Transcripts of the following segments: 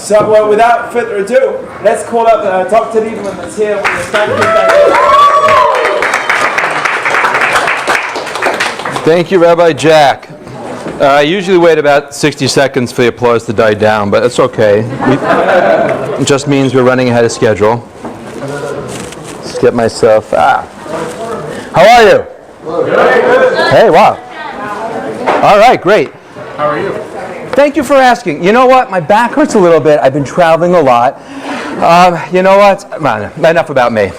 So, well, without further ado, let's call up Dr. Lieberman that's here. Thank you, Rabbi Jack. I usually wait about 60 seconds for the applause to die down, but it's okay. It just means we're running ahead of schedule. Let's get myself... How are you? Good. Hey, wow. All right, great. How are you? Thank you for asking. You know what? My back hurts a little bit. I've been traveling a lot. You know what? Enough about me.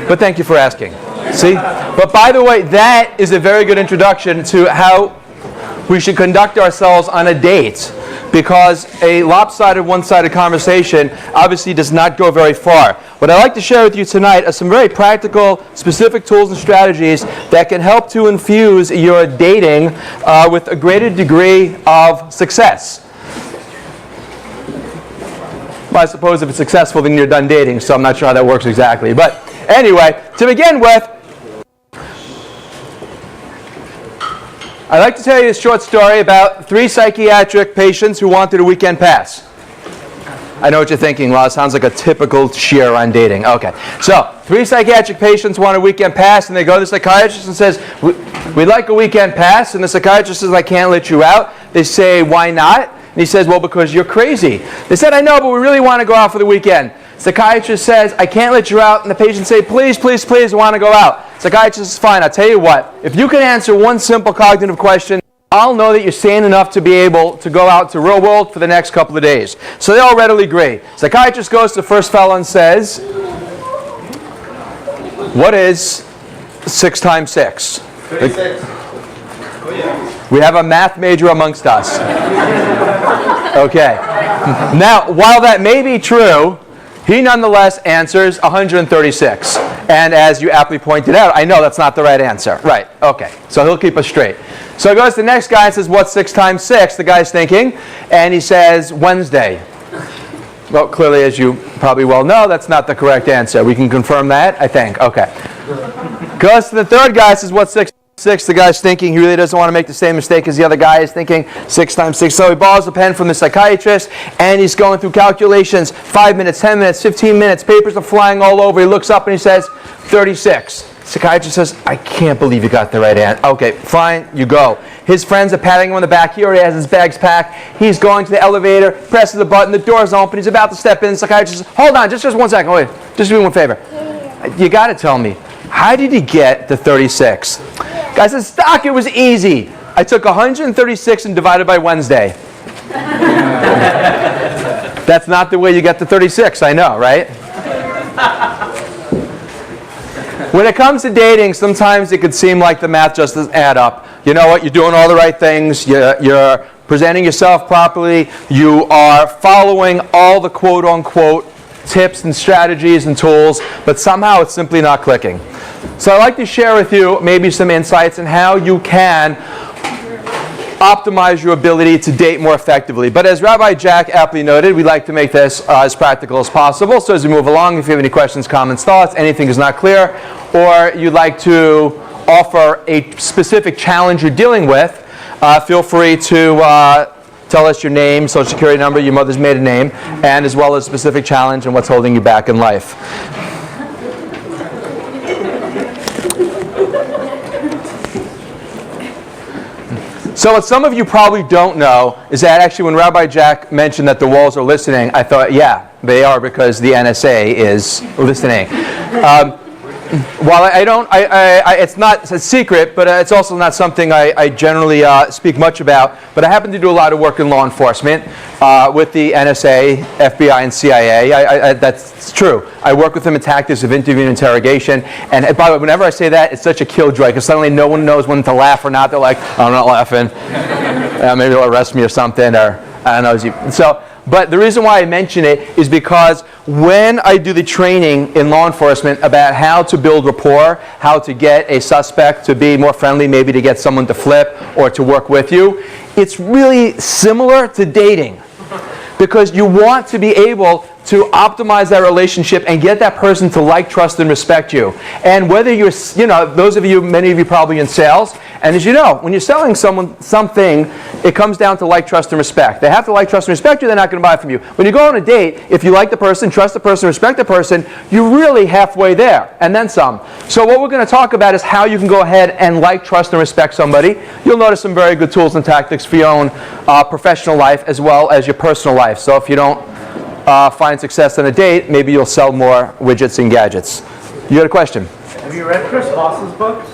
But thank you for asking. See? But by the way, that is a very good introduction to how we should conduct ourselves on a date, because a lopsided, one-sided conversation obviously does not go very far. What I'd like to share with you tonight are some very practical, specific tools and strategies that can help to infuse your dating with a greater degree of success. Well, I suppose if it's successful, then you're done dating, so I'm not sure how that works exactly. But anyway, to begin with, I'd like to tell you a short story about 3 psychiatric patients who wanted a weekend pass. I know what you're thinking. Well, it sounds like a typical share on dating. Okay. So, 3 psychiatric patients want a weekend pass, and they go to the psychiatrist and says, we'd like a weekend pass. And the psychiatrist says, I can't let you out. They say, why not? And he says, well, because you're crazy. They said, I know, but we really want to go out for the weekend. Psychiatrist says, I can't let you out. And the patient say, please, please, please, I want to go out. Psychiatrist says, fine, I'll tell you what. If you can answer one simple cognitive question, I'll know that you're sane enough to be able to go out to real world for the next couple of days. So they all readily agree. Psychiatrist goes to the first fellow and says, what is 6 times 6? 36. We have a math major amongst us. Okay. Now, while that may be true, he nonetheless answers 136. And as you aptly pointed out, I know that's not the right answer. Right, okay. So he'll keep us straight. So he goes to the next guy and says, what's 6 times 6? The guy's thinking, and he says, Wednesday. Well, clearly, as you probably well know, that's not the correct answer. We can confirm that, I think. Okay. Goes to the third guy, says, what's 6 times 6? The guy's thinking he really doesn't want to make the same mistake as the other guy is thinking, 6 times 6. So he borrows a pen from the psychiatrist, and he's going through calculations, 5 minutes, 10 minutes, 15 minutes. Papers are flying all over. He looks up and he says, 36. Psychiatrist says, I can't believe you got the right answer. Okay, fine, you go. His friends are patting him on the back. He already has his bags packed. He's going to the elevator, presses the button, the door's open. He's about to step in. The psychiatrist says, hold on, just 1 second. Wait, just do me one favor. You got to tell me, how did he get the 36? Guy says, Doc, it was easy. I took 136 and divided by Wednesday. That's not the way you get to 36, I know, right? When it comes to dating, sometimes it could seem like the math just doesn't add up. You know what? You're doing all the right things. You're presenting yourself properly. You are following all the quote-unquote tips and strategies and tools, but somehow it's simply not clicking. So I'd like to share with you maybe some insights on how you can optimize your ability to date more effectively. But as Rabbi Jack aptly noted, we like to make this as practical as possible. So as we move along, if you have any questions, comments, thoughts, anything is not clear, or you'd like to offer a specific challenge you're dealing with, feel free to tell us your name, social security number, your mother's maiden name, and as well as specific challenge and what's holding you back in life. So what some of you probably don't know is that actually when Rabbi Jack mentioned that the walls are listening, I thought, yeah, they are, because the NSA is listening. While it's not a secret, but it's also not something I generally speak much about. But I happen to do a lot of work in law enforcement with the NSA, FBI, and CIA. That's true. I work with them in tactics of interview and interrogation. And by the way, whenever I say that, it's such a killjoy, because suddenly no one knows when to laugh or not. They're like, I'm not laughing. Maybe they'll arrest me or something, or I don't know. So. But the reason why I mention it is because when I do the training in law enforcement about how to build rapport, how to get a suspect to be more friendly, maybe to get someone to flip or to work with you, it's really similar to dating. Because you want to be able to optimize that relationship and get that person to like, trust, and respect you. And whether you're, those of you, many of you probably in sales, and as you know, when you're selling someone something, it comes down to like, trust, and respect. They have to like, trust, and respect you, they're not going to buy from you. When you go on a date, if you like the person, trust the person, respect the person, you're really halfway there, and then some. So what we're going to talk about is how you can go ahead and like, trust, and respect somebody. You'll notice some very good tools and tactics for your own professional life as well as your personal life. So if you don't find success on a date, maybe you'll sell more widgets and gadgets. You got a question? Have you read Chris Voss's books?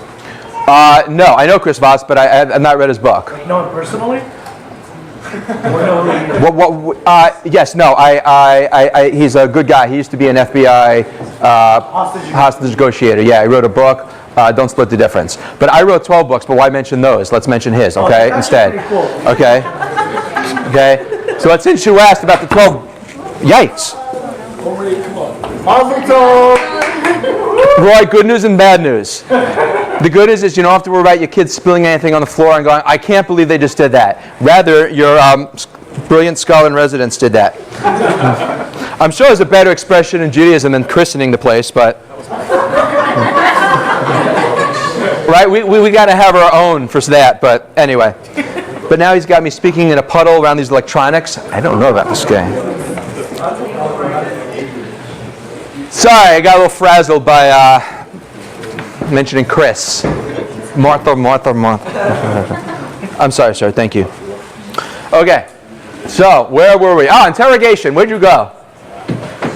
No, I know Chris Voss, but I've not read his book. You know him personally? Yes, no, he's a good guy. He used to be an FBI hostage negotiator. Yeah, he wrote a book, Don't Split the Difference. But I wrote 12 books, but why mention those? Let's mention his, okay, instead. Cool. Okay? Okay? So since you asked about the 12, yikes. Mazel tov! Roy, good news and bad news. The good news is you don't have to worry about your kids spilling anything on the floor and going, I can't believe they just did that. Rather, your brilliant scholar in residence did that. I'm sure there's a better expression in Judaism than christening the place, but... right? We got to have our own for that, but anyway. But now he's got me speaking in a puddle around these electronics. I don't know about this guy. Sorry, I got a little frazzled by mentioning Chris. Martha. I'm sorry, sir. Thank you. Okay. So, where were we? Interrogation. Where'd you go?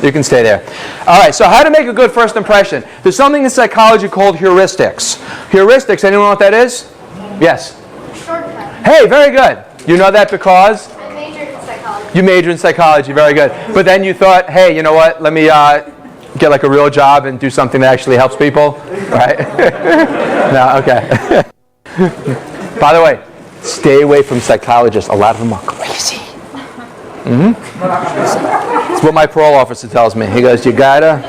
You can stay there. All right. So, how to make a good first impression? There's something in psychology called heuristics. Heuristics. Anyone know what that is? Yes. Shortcut. Hey, very good. You know that because? I majored in psychology. You majored in psychology. Very good. But then you thought, hey, you know what? Let me get like a real job and do something that actually helps people, right? No, okay. By the way, stay away from psychologists. A lot of them are crazy. It's what my parole officer tells me. He goes, you gotta...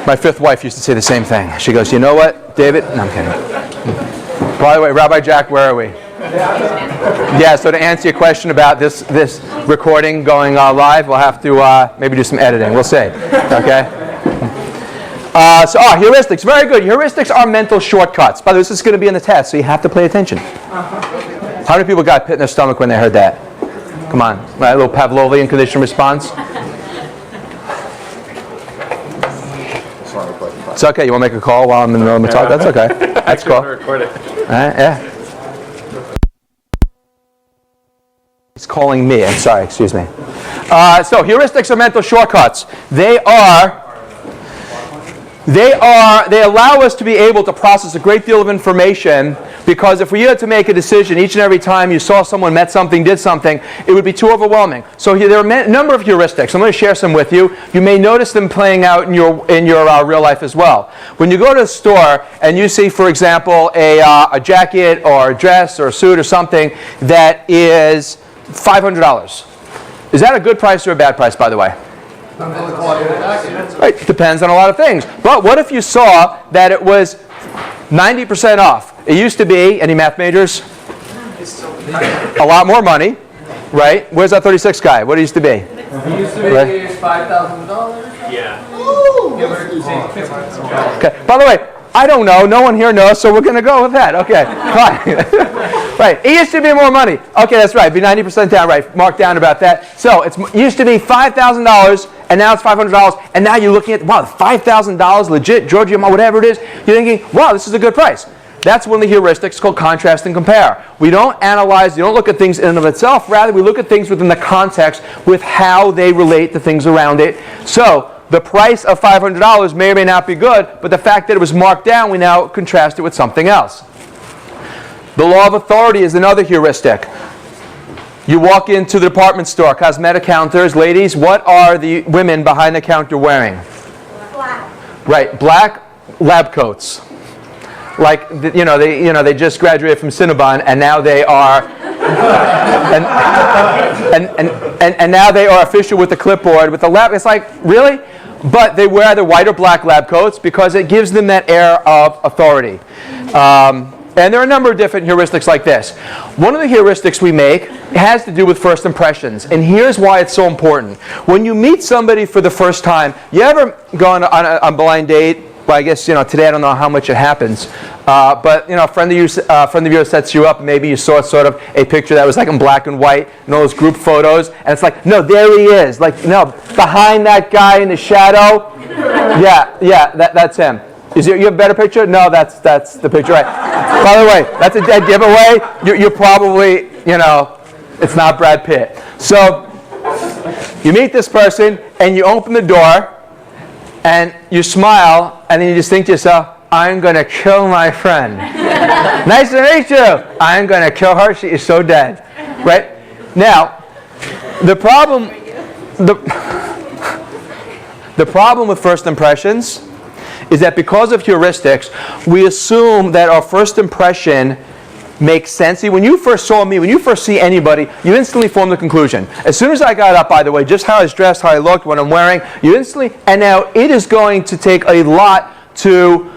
My fifth wife used to say the same thing. She goes, you know what, David? No, I'm kidding. By the way, Rabbi Jack, where are we? Yeah, so to answer your question about this recording going live, we'll have to maybe do some editing. We'll see. Okay? Heuristics. Very good. Heuristics are mental shortcuts. By the way, this is going to be in the test, so you have to pay attention. How many people got pit in their stomach when they heard that? Come on. Right, a little Pavlovian conditioned response. It's okay. You want to make a call while I'm in the middle of the talk? That's okay. That's cool. Record it. All right, yeah. He's calling me. I'm sorry. Excuse me. So heuristics are mental shortcuts. They allow us to be able to process a great deal of information, because if we had to make a decision each and every time you saw someone, met something, did something, it would be too overwhelming. So here, there are a number of heuristics. I'm going to share some with you. You may notice them playing out in your real life as well. When you go to a store and you see, for example, a jacket or a dress or a suit or something that is $500. Is that a good price or a bad price, by the way? Right, depends on a lot of things. But what if you saw that it was 90% off? It used to be, any math majors? A lot more money, right? Where's that 36 guy? What it used to be? It used to be $5,000. Yeah. Okay. By the way, I don't know. No one here knows, so we're going to go with that. Okay, fine. Right. It used to be more money. Okay, that's right. Be 90% down. Right. Mark down about that. So it used to be $5,000, and now it's $500. And now you're looking at, wow, $5,000 legit, Georgia, whatever it is. You're thinking, wow, this is a good price. That's one of the heuristics called contrast and compare. We don't analyze, you don't look at things in and of itself. Rather, we look at things within the context with how they relate to things around it. So the price of $500 may or may not be good, but the fact that it was marked down, we now contrast it with something else. The law of authority is another heuristic. You walk into the department store, cosmetic counters, ladies, what are the women behind the counter wearing? Black. Right, black lab coats. Like, they just graduated from Cinnabon, and now they are, and now they are official with the clipboard, with the lab. It's like, really? But they wear the white or black lab coats because it gives them that air of authority. And there are a number of different heuristics like this. One of the heuristics we make has to do with first impressions. And here's why it's so important. When you meet somebody for the first time, you ever go on a blind date? Well, I guess, today I don't know how much it happens. But, a friend of yours sets you up. Maybe you saw sort of a picture that was like in black and white, and all those group photos. And it's like, no, there he is. Like, no, behind that guy in the shadow. Yeah, that's him. You have a better picture? No, that's the picture. Right. By the way, that's a dead giveaway. You're probably, it's not Brad Pitt. So you meet this person, and you open the door, and you smile, and then you just think to yourself, I'm going to kill my friend. Nice to meet you. I'm going to kill her. She is so dead. Right? Now, the problem with first impressions is that because of heuristics, we assume that our first impression makes sense. See, when you first saw me, when you first see anybody, you instantly form the conclusion. As soon as I got up, by the way, just how I was dressed, how I looked, what I'm wearing, you instantly, and now it is going to take a lot to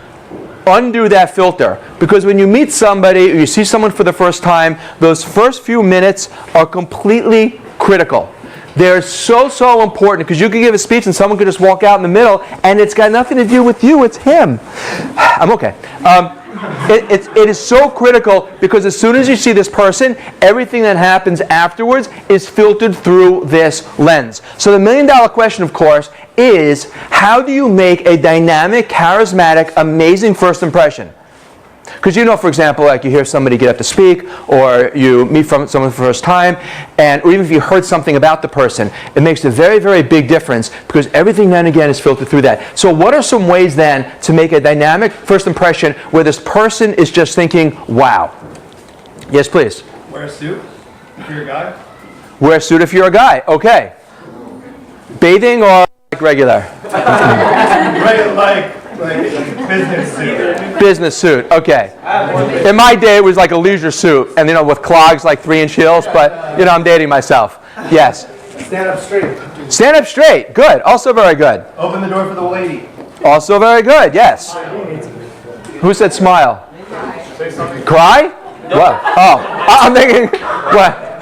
undo that filter. Because when you meet somebody, or you see someone for the first time, those first few minutes are completely critical. They're so important, because you can give a speech and someone could just walk out in the middle and it's got nothing to do with you, it's him. I'm okay. It is so critical, because as soon as you see this person, everything that happens afterwards is filtered through this lens. So the $1 million question, of course, is how do you make a dynamic, charismatic, amazing first impression? Because for example, like you hear somebody get up to speak, or you meet someone for the first time, or even if you heard something about the person, it makes a very, very big difference, because everything then again is filtered through that. So what are some ways then to make a dynamic first impression where this person is just thinking, wow? Yes, please. Wear a suit if you're a guy. Wear a suit if you're a guy. Okay. Bathing or like regular? Right, like business suit. Business suit, okay. In my day, it was like a leisure suit, and with clogs like 3-inch heels, but I'm dating myself. Yes. Stand up straight. Stand up straight, good, also very good. Open the door for the lady. Also very good, yes. Who said smile? Cry? What? Oh, I'm thinking, what?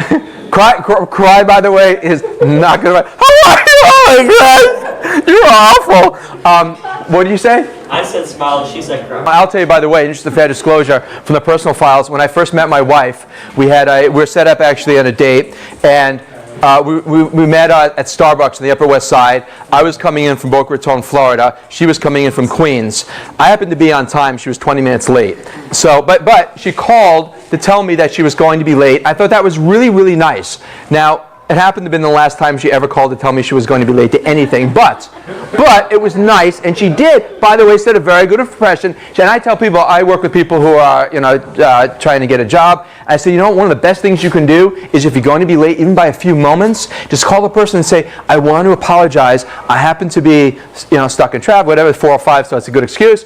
Cry, by the way, is not good. How are you? Oh, you're awful. What did you say? I said smile, she said cry. I'll tell you, by the way, just a fair disclosure from the personal files, when I first met my wife, we were set up actually on a date, and we met at Starbucks on the Upper West Side. I was coming in from Boca Raton, Florida. She was coming in from Queens. I happened to be on time. She was 20 minutes late. So, but she called to tell me that she was going to be late. I thought that was really, really nice. Now, it happened to have been the last time she ever called to tell me she was going to be late to anything, but it was nice, and she did, by the way, set a very good impression. And I tell people, I work with people who are, trying to get a job. I say, one of the best things you can do is if you're going to be late, even by a few moments, just call the person and say, I want to apologize. I happen to be, stuck in traffic, whatever, 4 or 5, so it's a good excuse.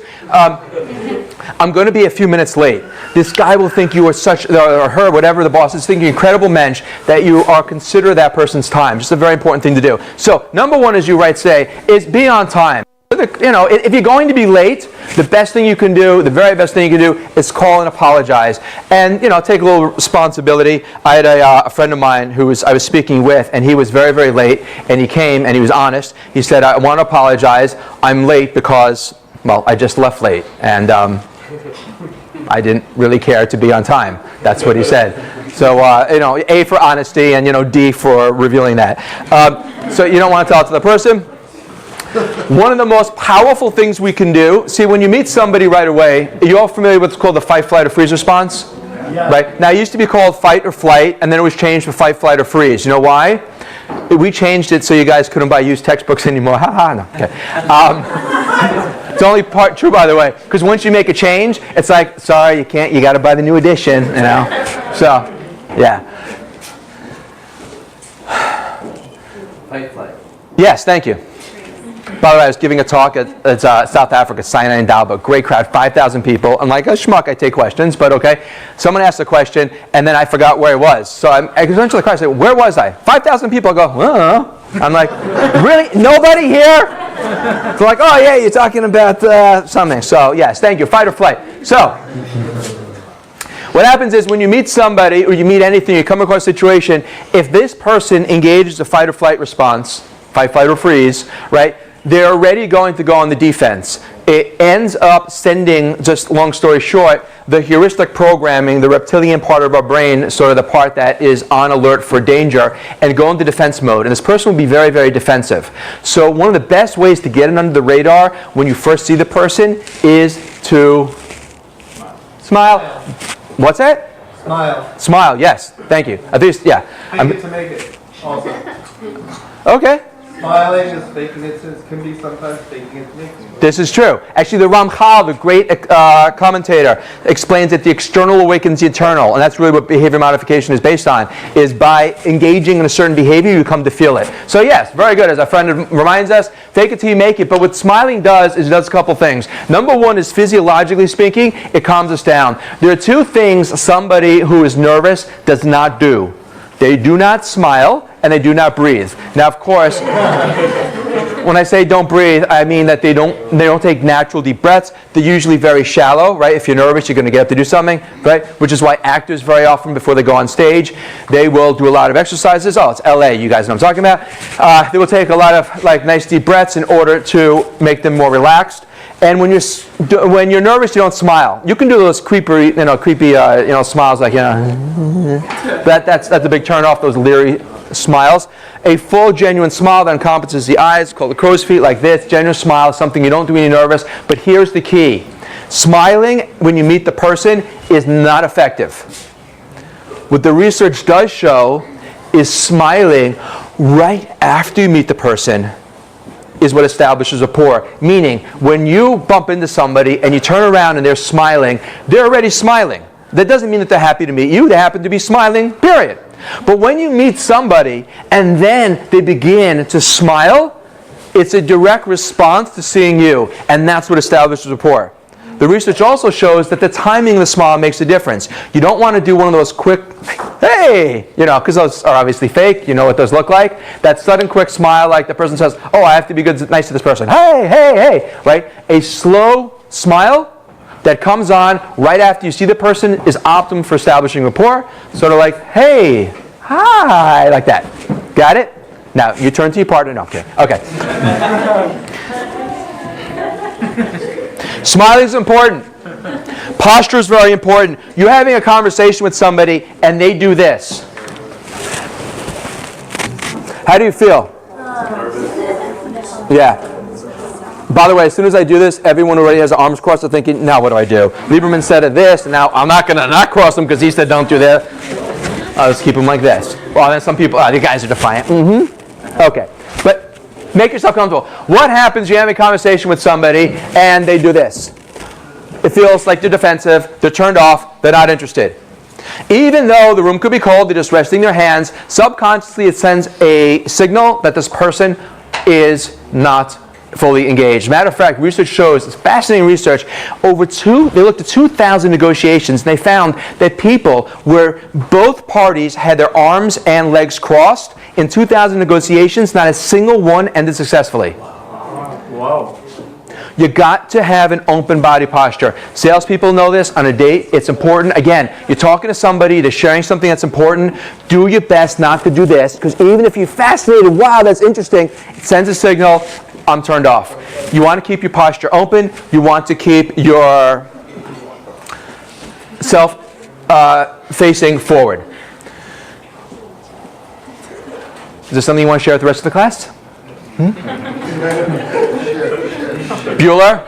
I'm going to be a few minutes late. This guy will think you are such, or her, whatever the boss is thinking, incredible mensch, that you are consider that person's time. Just a very important thing to do. So, number one, as you say, is be on time. If you're going to be late, the best thing you can do, the very best thing you can do, is call and apologize. And, take a little responsibility. I had a friend of mine who I was speaking with, and he was very, very late, and he came, and he was honest. He said, I want to apologize. I'm late because, I just left late. And I didn't really care to be on time. That's what he said. So, A for honesty, and, D for revealing that. So you don't want to tell it to the person. One of the most powerful things we can do, see, when you meet somebody right away, are you all familiar with what's called the fight, flight, or freeze response? Yeah. Right? Now, it used to be called fight or flight, and then it was changed to fight, flight, or freeze. You know why? We changed it so you guys couldn't buy used textbooks anymore. No. Okay. It's only part true, by the way, because once you make a change, it's like, sorry, you can't. You got to buy the new edition. So, yeah. Fight, flight. Yes, thank you. By the way, I was giving a talk at South Africa, Sinai Indaba, great crowd, 5,000 people. I'm like a schmuck, I take questions, but okay. Someone asked a question, and then I forgot where I was. So I eventually I said, where was I? 5,000 people. I go, I'm like, really? Nobody here? So like, oh yeah, you're talking about something. So yes, thank you, fight or flight. So, What happens is when you meet somebody or you meet anything, you come across a situation, if this person engages a fight or flight response, fight, flight, or freeze, right, they're already going to go on the defense. It ends up sending, just long story short, the heuristic programming, the reptilian part of our brain, sort of the part that is on alert for danger, and go into defense mode. And this person will be very, very defensive. So one of the best ways to get it under the radar when you first see the person is to smile. What's that? Smile. Smile, yes. Thank you. At least, yeah. Fake it to make it. Also. Okay. Smiling is faking it, can be sometimes faking it to make it. This is true. Actually, the Ramchal, the great commentator, explains that the external awakens the internal, and that's really what behavior modification is based on, is by engaging in a certain behavior, you come to feel it. So yes, very good. As our friend reminds us, fake it till you make it. But what smiling does is it does a couple things. Number one is, physiologically speaking, it calms us down. There are two things somebody who is nervous does not do. They do not smile, and they do not breathe. Now, of course, when I say don't breathe, I mean that they don't take natural deep breaths. They're usually very shallow, right? If you're nervous, you're going to get up to do something, right? Which is why actors very often, before they go on stage, they will do a lot of exercises. Oh, it's LA, you guys know what I'm talking about. They will take a lot of nice deep breaths in order to make them more relaxed. And when you're nervous, you don't smile. You can do those creepy smiles, like that's a big turn off. Those leery smiles. A full, genuine smile that encompasses the eyes, called the crow's feet, like this. Genuine smile is something you don't do when you're nervous. But here's the key: smiling when you meet the person is not effective. What the research does show is smiling right after you meet the person is what establishes rapport. Meaning, when you bump into somebody and you turn around and they're smiling, they're already smiling. That doesn't mean that they're happy to meet you. They happen to be smiling, period. But when you meet somebody and then they begin to smile, it's a direct response to seeing you, and that's what establishes rapport. The research also shows that the timing of the smile makes a difference. You don't want to do one of those quick, hey, because those are obviously fake. You know what those look like. That sudden quick smile, like the person says, oh, I have to be good, nice to this person. Hey, hey, hey, right? A slow smile that comes on right after you see the person is optimum for establishing rapport. Sort of like, hey, hi, like that. Got it? Now, you turn to your partner. No, okay. Okay. Smiling is important. Posture is very important. You're having a conversation with somebody and they do this. How do you feel? Yeah. By the way, as soon as I do this, everyone already has their arms crossed. They're thinking, now what do I do? Lieberman said this, and now I'm not going to not cross them because he said don't do that. I'll just keep them like this. Well, then some people, the guys are defiant. Okay. But make yourself comfortable. What happens when you have a conversation with somebody and they do this? It feels like they're defensive, they're turned off, they're not interested. Even though the room could be cold, they're just resting their hands, subconsciously it sends a signal that this person is not fully engaged. Matter of fact, research shows, it's fascinating research, they looked at 2,000 negotiations and they found that people where both parties had their arms and legs crossed, in 2,000 negotiations, not a single one ended successfully. Wow. You got to have an open body posture. Salespeople know this. On a date, it's important. Again, you're talking to somebody, they're sharing something that's important. Do your best not to do this, because even if you're fascinated, wow, that's interesting, it sends a signal, I'm turned off. You want to keep your posture open. You want to keep your self facing forward. Is there something you want to share with the rest of the class? Bueller?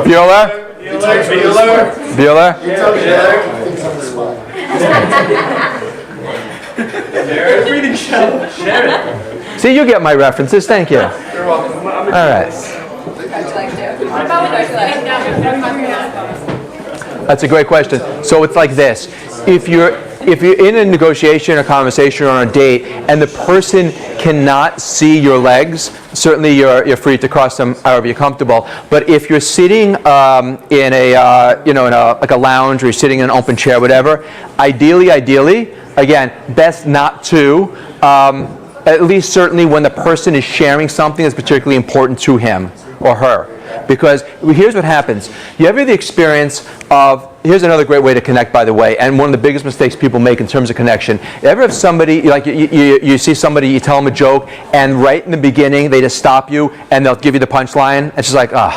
Bueller? Bueller? See, you get my references. Thank you. You're welcome. All right. That's a great question. So it's like this. If you're in a negotiation, a conversation, or on a date, and the person cannot see your legs, certainly you're free to cross them however you're comfortable. But if you're sitting in a lounge, or you're sitting in an open chair, whatever, ideally, again, best not to. At least certainly when the person is sharing something that's particularly important to him or her. Because here's what happens. You ever the experience of here's another great way to connect, by the way, and one of the biggest mistakes people make in terms of connection. Ever have somebody, like you see somebody, you tell them a joke, and right in the beginning they just stop you and they'll give you the punchline. It's just like, or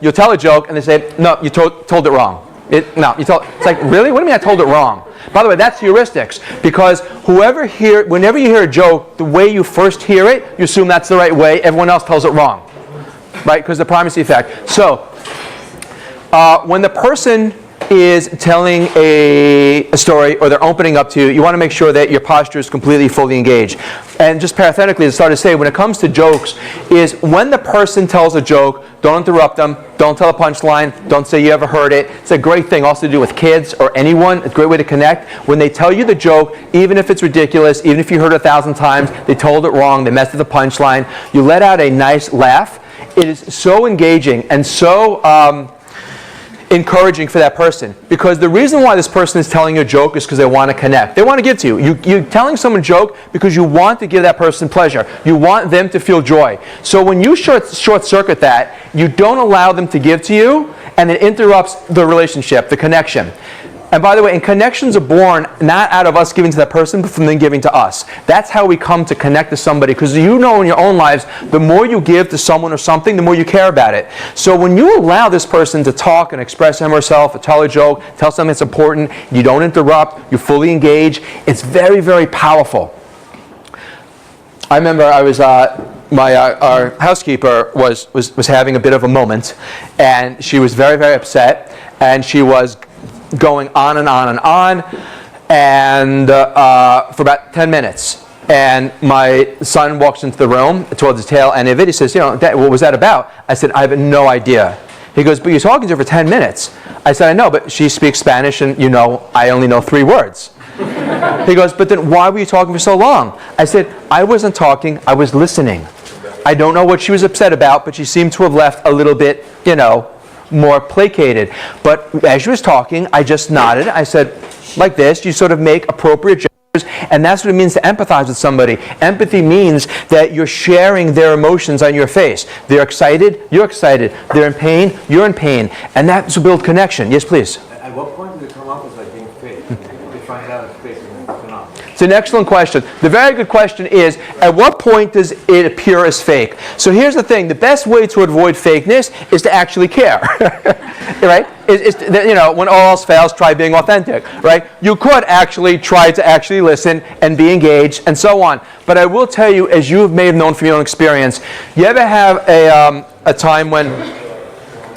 you'll tell a joke and they say, no, you told it wrong. It's like, really? What do you mean I told it wrong? By the way, that's heuristics, because whenever you hear a joke, the way you first hear it, you assume that's the right way. Everyone else tells it wrong, right? Because the primacy effect. So, when the person is telling a story or they're opening up to you, you want to make sure that your posture is completely, fully engaged. And just parenthetically, to start to say, when it comes to jokes, is when the person tells a joke, don't interrupt them, don't tell a punchline, don't say you ever heard it. It's a great thing also to do with kids or anyone. It's a great way to connect. When they tell you the joke, even if it's ridiculous, even if you heard it 1,000 times, they told it wrong, they messed with the punchline, you let out a nice laugh. It is so engaging and so encouraging for that person, because the reason why this person is telling you a joke is because they want to connect. They want to give to you. You're telling someone a joke because you want to give that person pleasure. You want them to feel joy. So when you short circuit that, you don't allow them to give to you, and it interrupts the relationship, the connection. And by the way, and connections are born not out of us giving to that person, but from them giving to us. That's how we come to connect to somebody, because you know in your own lives, the more you give to someone or something, the more you care about it. So when you allow this person to talk and express him or herself, or tell a joke, tell something that's important, you don't interrupt, you fully engage, it's very, very powerful. I remember I was, our housekeeper was having a bit of a moment, and she was very, very upset, and she was going on and on and on, and for about 10 minutes. And my son walks into the room towards the tail end of it. He says, Dad, what was that about? I said, I have no idea. He goes, but you're talking to her for 10 minutes. I said, I know, but she speaks Spanish, and I only know 3 words. He goes, but then why were you talking for so long? I said, I wasn't talking, I was listening. I don't know what she was upset about, but she seemed to have left a little bit, more placated. But as she was talking, I just nodded. I said, like this, you sort of make appropriate gestures, and that's what it means to empathize with somebody. Empathy means that you're sharing their emotions on your face. They're excited, you're excited. They're in pain, you're in pain. And that's to build connection. Yes, please. At what point does it come off as like being fake? They find out it's fake and then it's not. It's an excellent question. The very good question is, at what point does it appear as fake? So here's the thing. The best way to avoid fakeness is to actually care. Right? When all else fails, try being authentic. Right? You could actually try to actually listen and be engaged and so on. But I will tell you, as you may have known from your own experience, you ever have a time when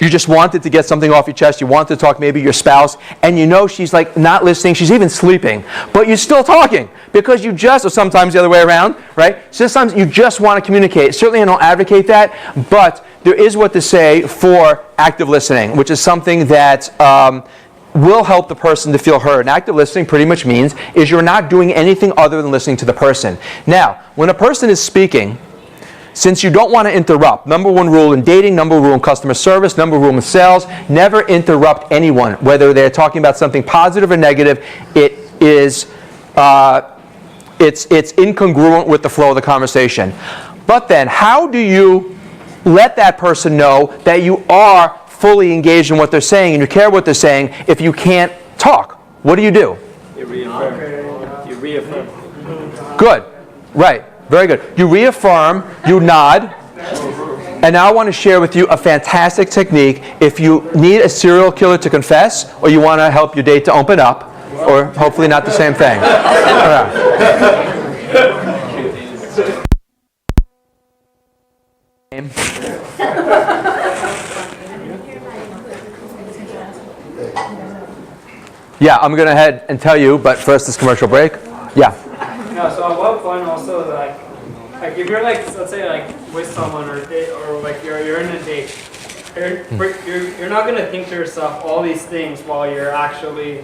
you just wanted to get something off your chest, you wanted to talk maybe your spouse, and she's like not listening, she's even sleeping, but you're still talking because or sometimes the other way around, right? Sometimes you just want to communicate. Certainly I don't advocate that, but there is what to say for active listening, which is something that will help the person to feel heard. And active listening pretty much means is you're not doing anything other than listening to the person. Now, when a person is speaking, since you don't want to interrupt, number one rule in dating, number one rule in customer service, number one rule in sales, never interrupt anyone, whether they're talking about something positive or negative. It's incongruent with the flow of the conversation. But then, how do you let that person know that you are fully engaged in what they're saying and you care what they're saying if you can't talk? What do? You reaffirm. You reaffirm. Good. Right. Very good. You reaffirm, you nod, and now I want to share with you a fantastic technique if you need a serial killer to confess or you want to help your date to open up, or hopefully not the same thing. Yeah, I'm going to head and tell you, but first this commercial break. Yeah. Yeah, so at what point also, like if you're let's say with someone or you're in a date, you're not gonna think to yourself all these things while you're actually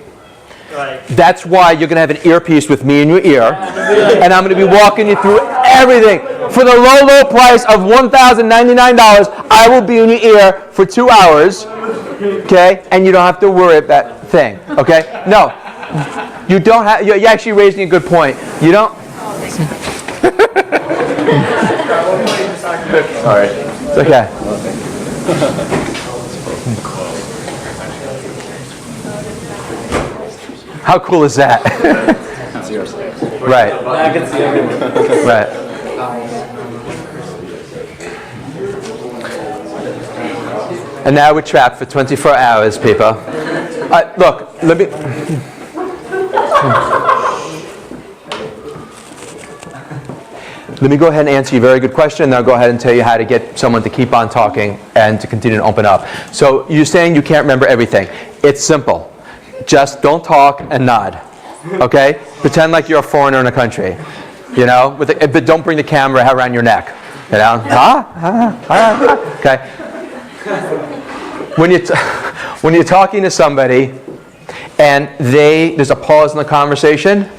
That's why you're gonna have an earpiece with me in your ear, and I'm gonna be walking you through everything for the low price of $1,099. I will be in your ear for 2 hours, okay? And you don't have to worry about that thing, okay? No. You don't have. You're actually raising a good point. You don't. Sorry. It's okay. How cool is that? Right. I can see everything. Right. And now we're trapped for 24 hours, people. Look, let me... Let me go ahead and answer your very good question, and then I'll go ahead and tell you how to get someone to keep on talking and to continue to open up. So you're saying you can't remember everything. It's simple. Just don't talk and nod. Okay? Pretend like you're a foreigner in a country. You know? But don't bring the camera around your neck. You know? Okay? When you're talking to somebody and there's a pause in the conversation,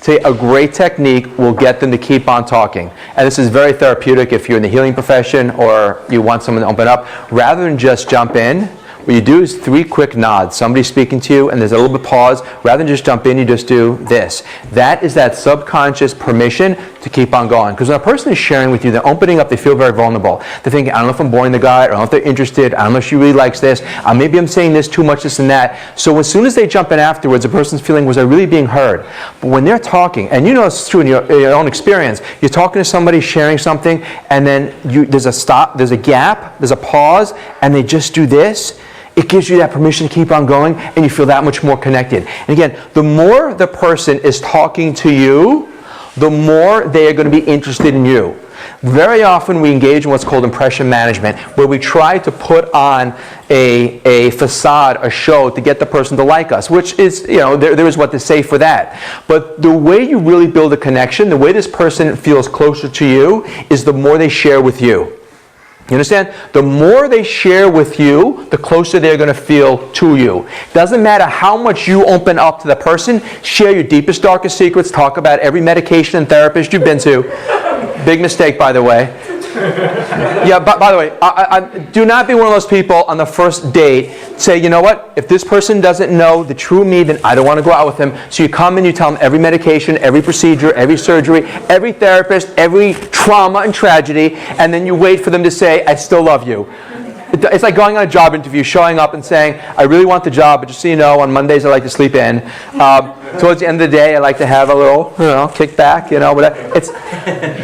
a great technique will get them to keep on talking. And this is very therapeutic if you're in the healing profession or you want someone to open up. Rather than just jump in, what you do is 3 quick nods. Somebody's speaking to you and there's a little bit of pause. Rather than just jump in, you just do this. That is that subconscious permission to keep on going. Because when a person is sharing with you, they're opening up, they feel very vulnerable. They're thinking, I don't know if I'm boring the guy, or I don't know if they're interested, I don't know if she really likes this, maybe I'm saying this too much, this and that. So as soon as they jump in afterwards, the person's feeling, was I really being heard? But when they're talking, and you know it's true in your own experience, you're talking to somebody, sharing something, and then there's a stop, there's a gap, there's a pause, and they just do this. It gives you that permission to keep on going, and you feel that much more connected. And again, the more the person is talking to you, the more they are going to be interested in you. Very often we engage in what's called impression management, where we try to put on a facade, a show to get the person to like us, which is, there is what to say for that. But the way you really build a connection, the way this person feels closer to you, is the more they share with you. You understand? The more they share with you, the closer they're going to feel to you. Doesn't matter how much you open up to the person, share your deepest, darkest secrets, talk about every medication and therapist you've been to. Big mistake, by the way. Yeah, by the way, I do not be one of those people on the first date say, you know what, if this person doesn't know the true me, then I don't want to go out with him. So you come and you tell them every medication, every procedure, every surgery, every therapist, every trauma and tragedy, and then you wait for them to say, I still love you. It's like going on a job interview, showing up and saying, I really want the job, but just so you know, on Mondays I like to sleep in. Towards the end of the day, I like to have a little, kick back, whatever. It's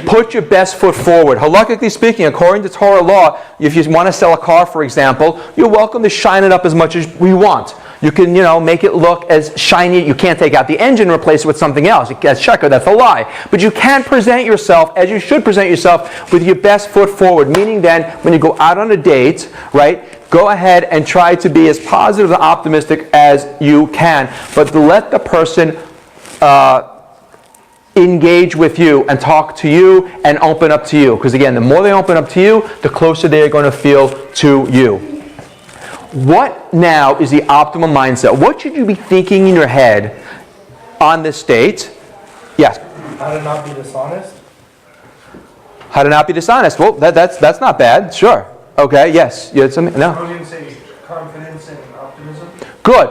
put your best foot forward. Halakhically speaking, according to Torah law, if you want to sell a car, for example, you're welcome to shine it up as much as you want. You can, make it look as shiny. You can't take out the engine and replace it with something else. That's sheker, that's a lie. But you can present yourself as you should present yourself with your best foot forward, meaning then when you go out on a date, right, go ahead and try to be as positive and optimistic as you can. But let the person engage with you and talk to you and open up to you. Because again, the more they open up to you, the closer they are going to feel to you. What now is the optimal mindset? What should you be thinking in your head on this date? Yes? How to not be dishonest? How to not be dishonest? Well, that's not bad. Sure. Okay, yes. You had something? No? I was going to say confidence and optimism. Good.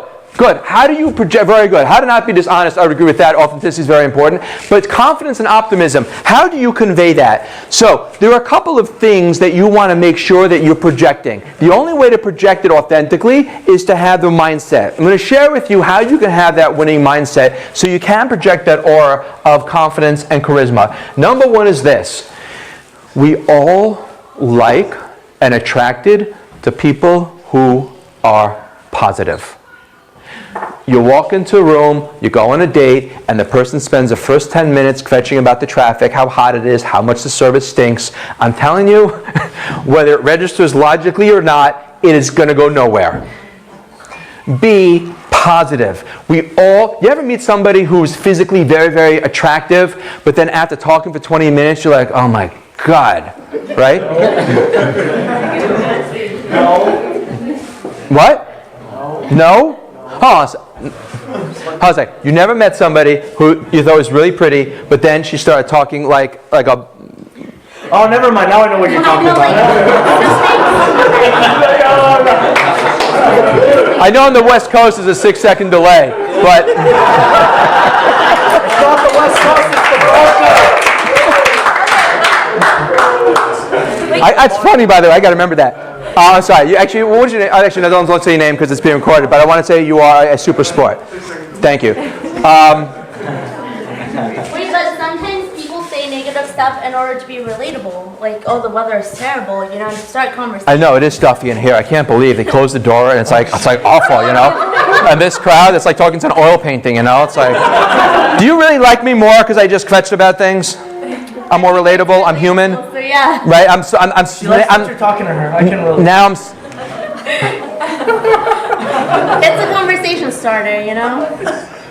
How do you project? Very good. How to not be dishonest? I would agree with that. Authenticity is very important. But confidence and optimism, how do you convey that? So there are a couple of things that you want to make sure that you're projecting. The only way to project it authentically is to have the mindset. I'm going to share with you how you can have that winning mindset so you can project that aura of confidence and charisma. Number one is this. We all like and attracted to people who are positive. You walk into a room, you go on a date, and the person spends the first 10 minutes kvetching about the traffic, how hot it is, how much the service stinks. I'm telling you, whether it registers logically or not, it is going to go nowhere. Be positive. You ever meet somebody who's physically very, very attractive, but then after talking for 20 minutes, you're like, oh my God, right? No. What? No? How's that? You never met somebody who you thought was really pretty, but then she started talking like a... Oh, never mind. Now I know what you're talking about. I know on the West Coast is a 6-second delay, but... It's not the West Coast, it's the Coast. That's funny, by the way. I got to remember that. I'm sorry. Actually, what was your name? Actually, no, don't say your name because it's being recorded. But I want to say you are a super sport. Thank you. Wait, but sometimes people say negative stuff in order to be relatable. Like, oh, the weather is terrible, you know, to start conversation. I know, it is stuffy in here. I can't believe they closed the door and it's like awful, you know? And this crowd, it's like talking to an oil painting, you know? It's like, do you really like me more because I just kvetched about things? I'm more relatable, I'm human. So, yeah. Right? She likes that you're talking to her. I can relate. Now It's a conversation starter, you know?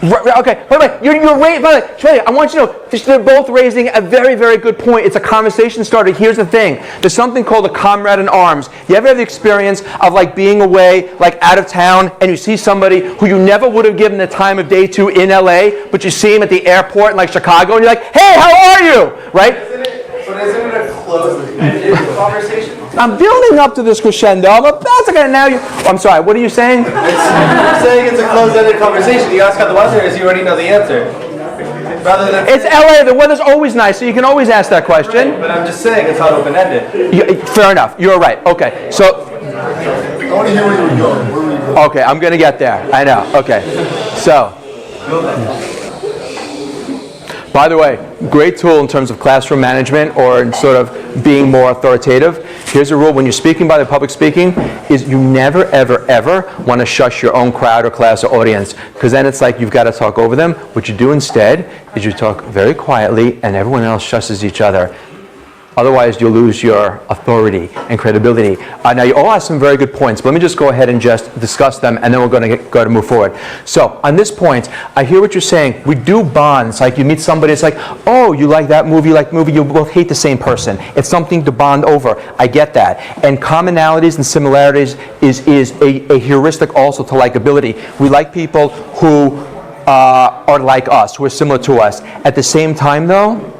Right, okay, by the way, you're right, by the way, Shreya, I want you to know, they're both raising a very, very good point. It's a conversation starter. Here's the thing. There's something called a comrade in arms. You ever have the experience of like being away, like out of town, and you see somebody who you never would have given the time of day to in LA, but you see him at the airport in like Chicago, and you're like, hey, how are you? Right? But isn't it a closed-ended conversation? I'm building up to this crescendo. I'm about to get now. I'm sorry. What are you saying? I'm saying it's a closed-ended conversation. You ask how the weather is, you already know the answer. Rather than It's LA. The weather's always nice, so you can always ask that question. But I'm just saying it's not open-ended. Fair enough. You're right. Okay. So. I want to hear where you're going. Where were you going? Okay, I'm going to get there. I know. Okay. So. By the way, great tool in terms of classroom management or in sort of being more authoritative. Here's a rule when you're speaking by the public speaking is you never, ever, ever want to shush your own crowd or class or audience because then it's like you've got to talk over them. What you do instead is you talk very quietly and everyone else shushes each other. Otherwise, you'll lose your authority and credibility. Now, you all have some very good points. But let me just go ahead and just discuss them, and then we're going to go to move forward. So, on this point, I hear what you're saying. We do bonds. Like, you meet somebody, it's like, oh, you like that movie, you like the movie, you both hate the same person. It's something to bond over. I get that. And commonalities and similarities is a heuristic also to likability. We like people who are like us, who are similar to us. At the same time, though,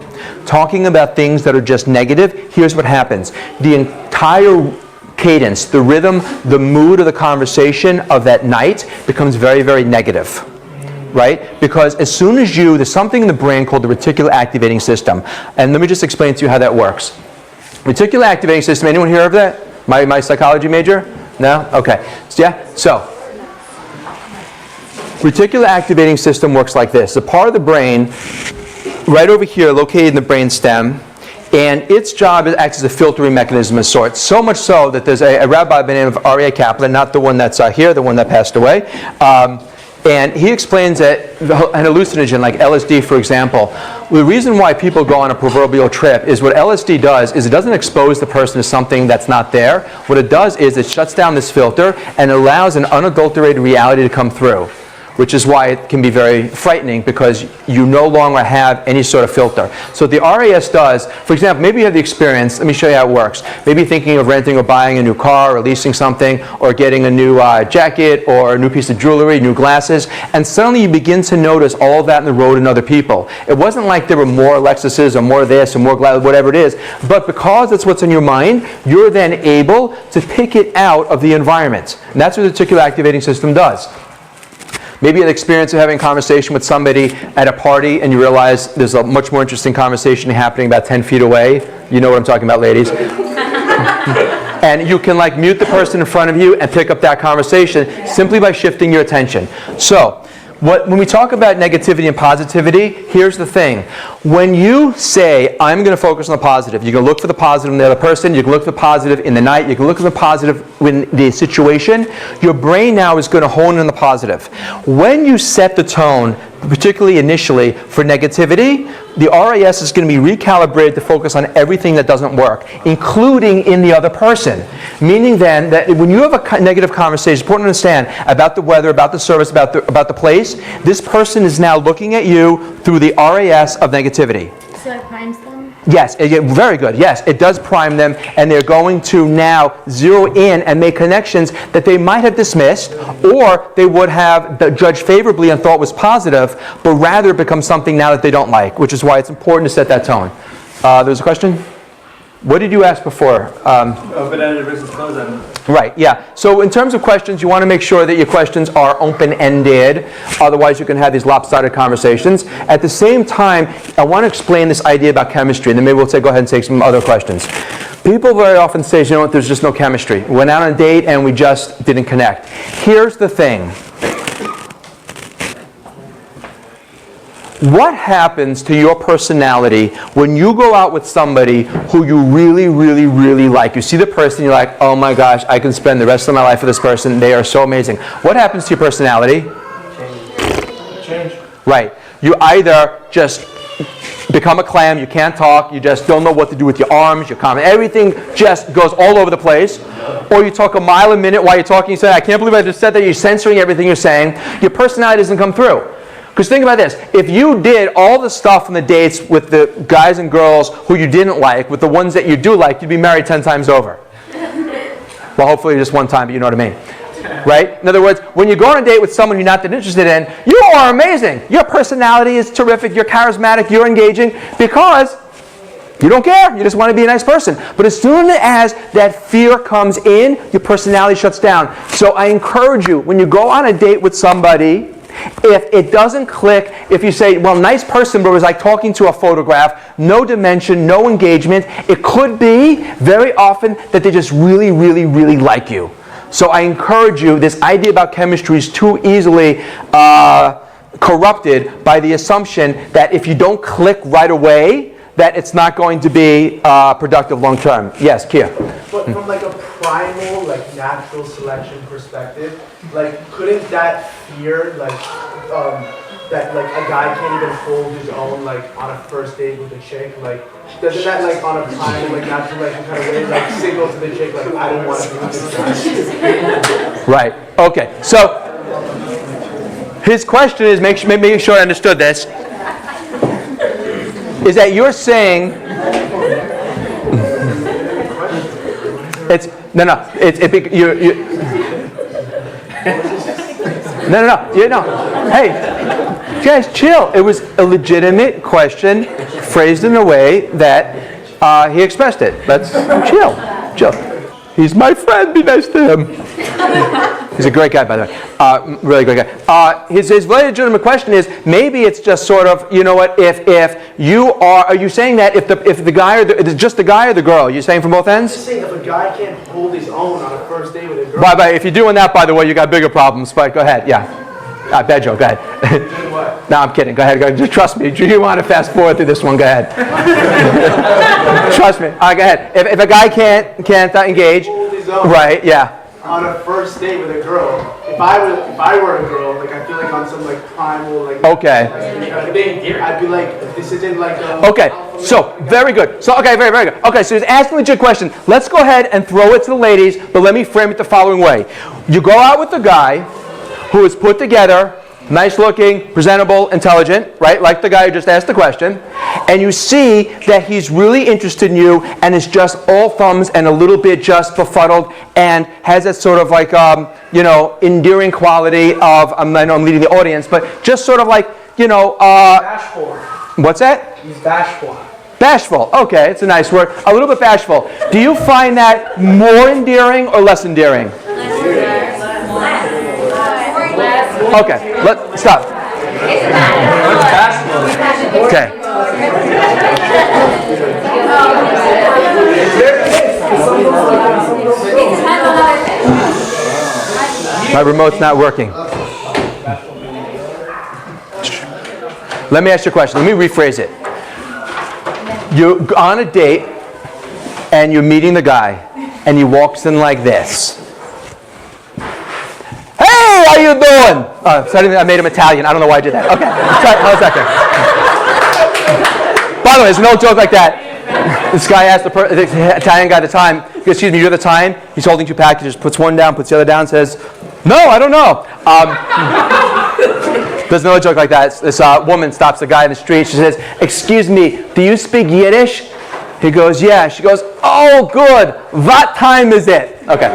talking about things that are just negative, here's what happens. The entire cadence, the rhythm, the mood of the conversation of that night becomes very, very negative, right? Because as soon as there's something in the brain called the reticular activating system. And let me just explain to you how that works. Reticular activating system, anyone hear of that? My psychology major? No? Okay. So, reticular activating system works like this. The part of the brain right over here, located in the brain stem, and its job is acts as a filtering mechanism of sorts. So much so that there's a rabbi by the name of R.A. Kaplan, not the one that's here, the one that passed away, and he explains that an hallucinogen like LSD, for example, the reason why people go on a proverbial trip is what LSD does is it doesn't expose the person to something that's not there. What it does is it shuts down this filter and allows an unadulterated reality to come through, which is why it can be very frightening because you no longer have any sort of filter. So what the RAS does, for example, maybe you have the experience, let me show you how it works. Maybe thinking of renting or buying a new car or leasing something or getting a new jacket or a new piece of jewelry, new glasses, and suddenly you begin to notice all of that in the road and other people. It wasn't like there were more Lexuses or more this or more glasses, whatever it is, but because it's what's in your mind, you're then able to pick it out of the environment. And that's what the reticular activating system does. Maybe an experience of having a conversation with somebody at a party and you realize there's a much more interesting conversation happening about 10 feet away. You know what I'm talking about, ladies. And you can like mute the person in front of you and pick up that conversation simply by shifting your attention. So, when we talk about negativity and positivity, here's the thing. When you say, I'm going to focus on the positive, you can look for the positive in the other person, you can look for the positive in the night, you can look for the positive in the situation, your brain now is going to hone in on the positive. When you set the tone, particularly initially, for negativity, the RAS is going to be recalibrated to focus on everything that doesn't work, including in the other person. Meaning then that when you have a negative conversation, it's important to understand about the weather, about the service, about the place, this person is now looking at you through the RAS of negativity. So it primes them? Yes, very good. Yes, it does prime them, and they're going to now zero in and make connections that they might have dismissed, or they would have judged favorably and thought was positive, but rather become something now that they don't like, which is why it's important to set that tone. There was a question? What did you ask before? Open-ended versus closed-ended. Right, yeah. So in terms of questions, you want to make sure that your questions are open-ended. Otherwise, you can have these lopsided conversations. At the same time, I want to explain this idea about chemistry, and then maybe we'll go ahead and take some other questions. People very often say, you know what, there's just no chemistry. We went out on a date and we just didn't connect. Here's the thing. what happens to your personality when you go out with somebody who you really, really, really like? You see the person, you're like, oh my gosh, I can spend the rest of my life with this person. They are so amazing. What happens to your personality? Change. Right. You either just become a clam, you can't talk, you just don't know what to do with your arms, your comment, everything just goes all over the place. Or you talk a mile a minute while you're talking, you say, I can't believe I just said that, you're censoring everything you're saying. Your personality doesn't come through. Because think about this, if you did all the stuff on the dates with the guys and girls who you didn't like, with the ones that you do like, you'd be married 10 times over. Well, hopefully just one time, but you know what I mean. Right? In other words, when you go on a date with someone you're not that interested in, you are amazing. Your personality is terrific. You're charismatic. You're engaging because you don't care. You just want to be a nice person. But as soon as that fear comes in, your personality shuts down. So I encourage you, when you go on a date with somebody, if it doesn't click, if you say, well, nice person, but it was like talking to a photograph, no dimension, no engagement, it could be very often that they just really, really, really like you. So I encourage you, this idea about chemistry is too easily corrupted by the assumption that if you don't click right away, that it's not going to be productive long term. Yes, Kia. But from like a primal, like natural selection perspective, like couldn't that fear, that like a guy can't even hold his own like on a first date with a chick, like doesn't that like on a primal, like natural selection kind of way, like signal to the chick like I don't want to be with this guy? Right. Okay. So his question is, make sure I understood this, is that you're saying it's hey, guys, chill. It was a legitimate question phrased in a way that he expressed it. Let's chill. He's my friend. Be nice to him. He's a great guy, by the way. Really great guy. His very legitimate question is, maybe it's just sort of, you know what? If you are you saying that if the guy or is it just the guy or the girl? You're saying from both ends? I'm just saying if a guy can't hold his own on a first date with a girl. Bye. If you're doing that, by the way, you got bigger problems. But go ahead. Yeah. Bad joke. Go ahead. What? No, I'm kidding. Go ahead. Just trust me. Do you want to fast forward through this one? Go ahead. Trust me. All right, go ahead. If a guy can't engage, hold his own. Right? Yeah. On a first date with a girl, if I were a girl, like I feel like on some like primal like Okay. I'd be like, this isn't like Okay, so very good. So okay, very good. Okay, so he's asking a legit question. Let's go ahead and throw it to the ladies, but let me frame it the following way. You go out with a guy who is put together, nice looking, presentable, intelligent, right? Like the guy who just asked the question. And you see that he's really interested in you and is just all thumbs and a little bit just befuddled and has that sort of like, endearing quality of, I know I'm leading the audience, but just sort of like, bashful. What's that? He's bashful. Bashful. Okay, it's a nice word. A little bit bashful. Do you find that more endearing or less endearing? Okay, let's stop. Okay. My remote's not working. Let me ask you a question. Let me rephrase it. You're on a date and you're meeting the guy and he walks in like this. Hey, how you doing? Suddenly I made him Italian. I don't know why I did that. Okay, sorry, how's that going? By the way, there's no joke like that. This guy asked the Italian guy at the time, excuse me, you're the time? He's holding two packages, puts one down, puts the other down, says, no, I don't know. There's no joke like that. This woman stops the guy in the street. She says, excuse me, do you speak Yiddish? He goes, yeah. She goes, oh, good. What time is it? Okay.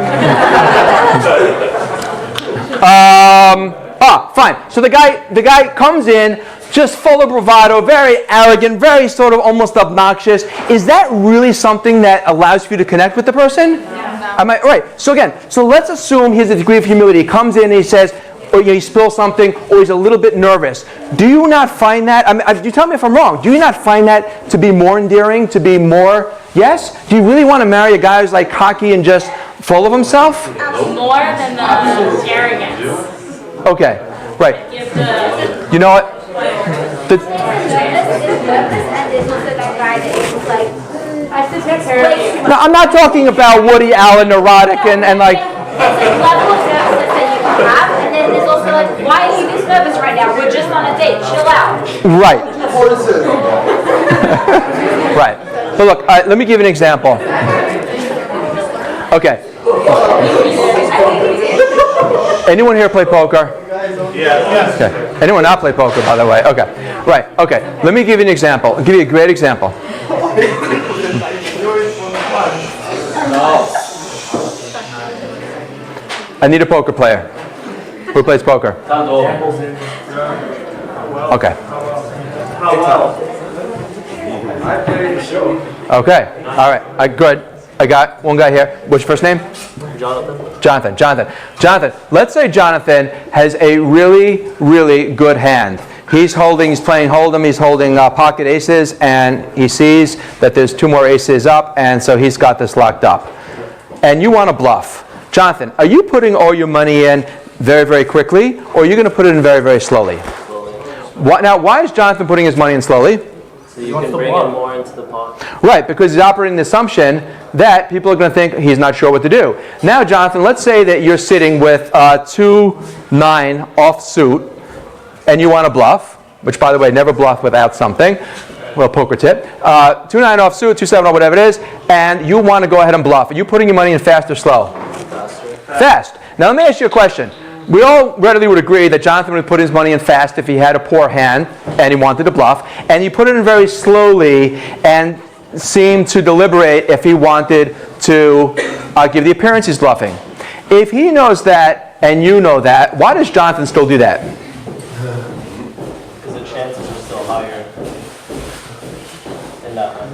Fine. So the guy comes in just full of bravado, very arrogant, very sort of almost obnoxious. Is that really something that allows you to connect with the person? Yeah. Am I right? So again, let's assume he has a degree of humility. He comes in and he says, or he spills something, or he's a little bit nervous. Do you not find that? You tell me if I'm wrong. Do you not find that to be more endearing? To be more? Yes? Do you really want to marry a guy who's like cocky and just full of himself? More than the arrogance. Okay, right. Give the You know what? The, no, I'm not talking about Woody Allen neurotic and like. It's a level of nervousness that you can have, and then there's also like, why are you this nervous right now? We're just on a date. Chill out. Right. What is it? Right. So look, let me give you an example. Okay. Anyone here play poker? Yeah. Okay. Anyone not play poker, by the way? Okay. Right. Okay. Let me give you an example. I'll give you a great example. I need a poker player. Who plays poker? Okay. Okay. All right. Good. I got one guy here. What's your first name? Jonathan. Let's say Jonathan has a really, really good hand. He's playing hold'em, he's holding pocket aces, and he sees that there's 2 more aces up, and so he's got this locked up. And you want to bluff. Jonathan, are you putting all your money in very, very quickly, or are you going to put it in very, very slowly? Now, why is Jonathan putting his money in slowly? So you can bring in more into the pot. Right, because he's operating the assumption that people are going to think he's not sure what to do. Now, Jonathan, let's say that you're sitting with 2-9 off suit, and you want to bluff, which, by the way, never bluff without something. Well, poker tip. 2-9 off suit, 2-7 or whatever it is, and you want to go ahead and bluff. Are you putting your money in fast or slow? Fast. Now, let me ask you a question. We all readily would agree that Jonathan would put his money in fast if he had a poor hand and he wanted to bluff, and he put it in very slowly and seemed to deliberate if he wanted to give the appearance he's bluffing. If he knows that and you know that, why does Jonathan still do that? Because the chances are still higher in that one.